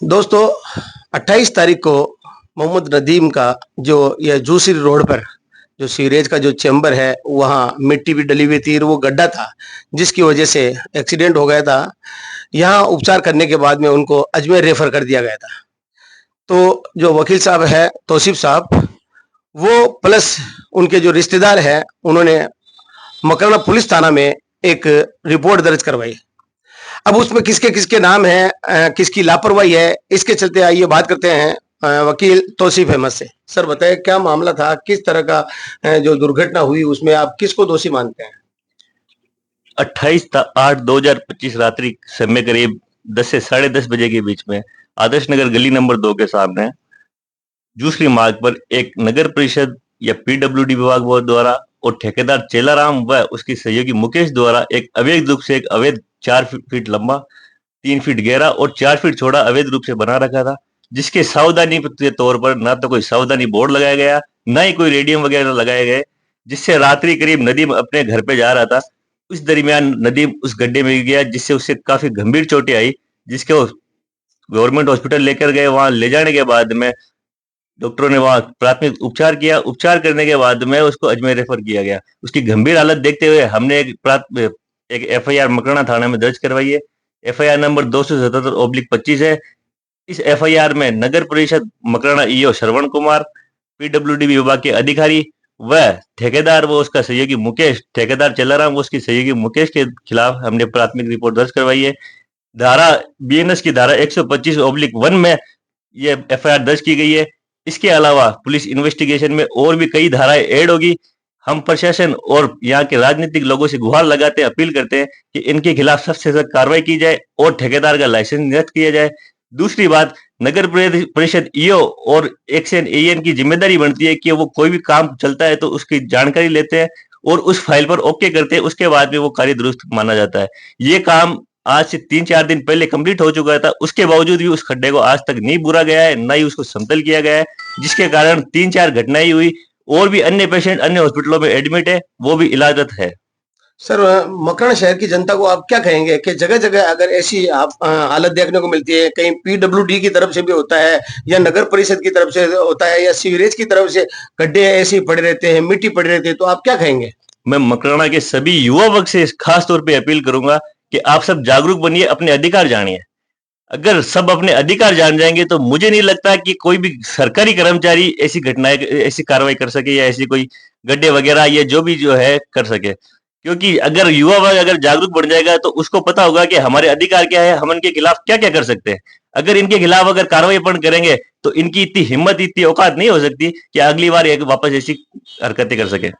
दोस्तों 28 तारीख को मोहम्मद नदीम का जो यह जूसरी रोड पर जो सीवरेज का जो चैम्बर है वहाँ मिट्टी भी डली हुई थी, वो गड्ढा था जिसकी वजह से एक्सीडेंट हो गया था। यहाँ उपचार करने के बाद में उनको अजमेर रेफर कर दिया गया था। तो जो वकील साहब है तौसीफ साहब, वो प्लस उनके जो रिश्तेदार हैं, उन्होंने मकराना पुलिस थाना में एक रिपोर्ट दर्ज करवाई। अब उसमें किसके किसके नाम है, किसकी लापरवाही है, इसके चलते आइए बात करते हैं वकील तौसीफ अहमद से। सर बताए क्या मामला था, किस तरह का जो दुर्घटना हुई उसमें आप किसको दोषी मानते हैं? 28/8/2025 रात्रि समय करीब 10 से 10:30 बजे के बीच में आदर्श नगर गली नंबर 2 के सामने जूसरी मार्ग पर एक नगर परिषद या पीडब्ल्यूडी विभाग द्वारा और ठेकेदार चेलाराम व उसकी सहयोगी मुकेश द्वारा एक अवैध रूप से एक अवैध 4 फीट लंबा, 3 फीट गहरा और 4 फीट चौड़ा अवैध रूप से बना रखा था, जिसके सावधानी के तौर पर ना तो कोई सावधानी बोर्ड लगाया गया, ना ही कोई रेडियम वगैरह लगाए गए, जिससे रात्रि करीब नदीम अपने घर पे जा रहा था। उस दरमियान नदीम उस गड्ढे में गिर गया, जिससे उसे काफी गंभीर चोटें आई, जिसके वो गवर्नमेंट हॉस्पिटल लेकर गए। वहां ले जाने के बाद में डॉक्टरों ने वहां प्राथमिक उपचार किया। उपचार करने के बाद में उसको अजमेर रेफर किया गया। उसकी गंभीर हालत देखते हुए हमने एक एफआईआर मकराना थाना में दर्ज करवाई है। एफआईआर नंबर 277/25 है। इस एफआईआर में नगर परिषद मकराना ईओ श्रवण कुमार, पीडब्ल्यूडी विभाग के अधिकारी व ठेकेदार व उसका सहयोगी मुकेश, ठेकेदार चेलाराम व उसकी सहयोगी मुकेश के खिलाफ हमने प्राथमिक रिपोर्ट दर्ज करवाई है। धारा बीएनएस की धारा 125/1 में ये एफआईआर दर्ज की गई है। इसके अलावा पुलिस इन्वेस्टिगेशन में और भी कई धाराएं ऐड होगी। हम प्रशासन और यहाँ के राजनीतिक लोगों से गुहार लगाते हैं, अपील करते हैं कि इनके खिलाफ सख्त से सख्त कार्रवाई की जाए और ठेकेदार का लाइसेंस निरस्त किया जाए। दूसरी बात, नगर परिषद ईओ और एक्शन एएन की जिम्मेदारी बनती है कि वो कोई भी काम चलता है तो उसकी जानकारी लेते हैं और उस फाइल पर ओके करते हैं, उसके बाद में वो कार्य दुरुस्त माना जाता है। ये काम आज से 3-4 दिन पहले कंप्लीट हो चुका था, उसके बावजूद भी उस खड्डे को आज तक नहीं बुरा गया है, ना ही उसको समतल किया गया है, जिसके कारण 3-4 घटनाएं हुई और भी अन्य पेशेंट अन्य हॉस्पिटलों में एडमिट है, वो भी इलाजत है। सर मकराना शहर की जनता को आप क्या कहेंगे कि जगह जगह अगर ऐसी आप हालत देखने को मिलती है, कहीं पीडब्ल्यूडी की तरफ से भी होता है या नगर परिषद की तरफ से होता है या सीवरेज की तरफ से गड्ढे ऐसे ही पड़े रहते हैं, मिट्टी पड़ी रहती है, तो आप क्या कहेंगे? मैं मकराना के सभी युवा वर्ग से खास तौर पे अपील करूंगा कि आप सब जागरूक बनिए, अपने अधिकार जानिए। अगर सब अपने अधिकार जान जाएंगे तो मुझे नहीं लगता कि कोई भी सरकारी कर्मचारी ऐसी घटनाएं, ऐसी कार्रवाई कर सके या ऐसी कोई गड्ढे वगैरह ये जो भी जो है कर सके। क्योंकि अगर युवा वर्ग अगर जागरूक बन जाएगा तो उसको पता होगा कि हमारे अधिकार क्या है, हम इनके खिलाफ क्या क्या कर सकते हैं। अगर इनके खिलाफ अगर कार्रवाई अपन करेंगे तो इनकी इतनी हिम्मत, इतनी औकात नहीं हो सकती कि अगली बार एक वापस ऐसी हरकतें कर सके।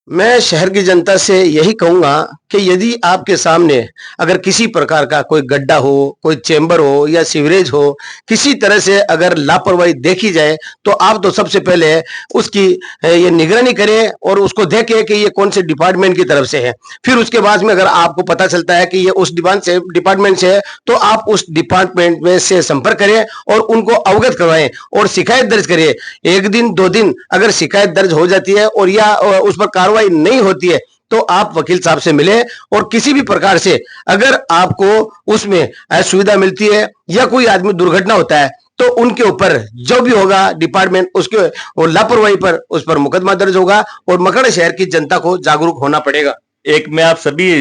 मैं शहर की जनता से यही कहूंगा कि यदि आपके सामने अगर किसी प्रकार का कोई गड्ढा हो, कोई चेंबर हो या सीवरेज हो, किसी तरह से अगर लापरवाही देखी जाए तो आप तो सबसे पहले उसकी ये निगरानी करें और उसको देखें कि ये कौन से डिपार्टमेंट की तरफ से है। फिर उसके बाद में अगर आपको पता चलता है कि ये उस डिपार्टमेंट से है तो आप उस डिपार्टमेंट में से संपर्क करें और उनको अवगत करवाएं और शिकायत दर्ज करें। 1 दिन 2 दिन अगर शिकायत दर्ज हो जाती है और या उस पर कार्रवाई नहीं होती है तो आप वकील साहब से मिले और किसी भी प्रकार से अगर आपको उसमें असुविधा मिलती है या कोई आदमी दुर्घटना होता है तो उनके ऊपर जो भी होगा डिपार्टमेंट उसके और लापरवाही पर उस पर मुकदमा दर्ज होगा और मकराना शहर की जनता को जागरूक होना पड़ेगा। एक मैं आप सभी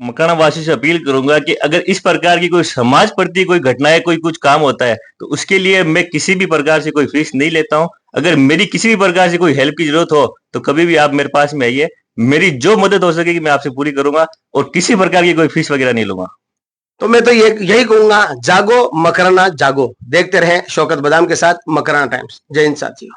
मकराना वासी से अपील करूंगा कि अगर इस प्रकार की कोई समाज प्रति कोई घटनाएं, कोई कुछ काम होता है तो उसके लिए मैं किसी भी प्रकार से कोई फीस नहीं लेता हूं। अगर मेरी किसी भी प्रकार से कोई हेल्प की जरूरत हो तो कभी भी आप मेरे पास में आइए, मेरी जो मदद हो सकेगी मैं आपसे पूरी करूंगा और किसी प्रकार की कोई फीस वगैरह नहीं लूंगा। तो मैं तो यही कहूंगा, जागो मकराना जागो। देखते रहें शौकत बादाम के साथ मकराना टाइम्स। जय हिंद साथियों।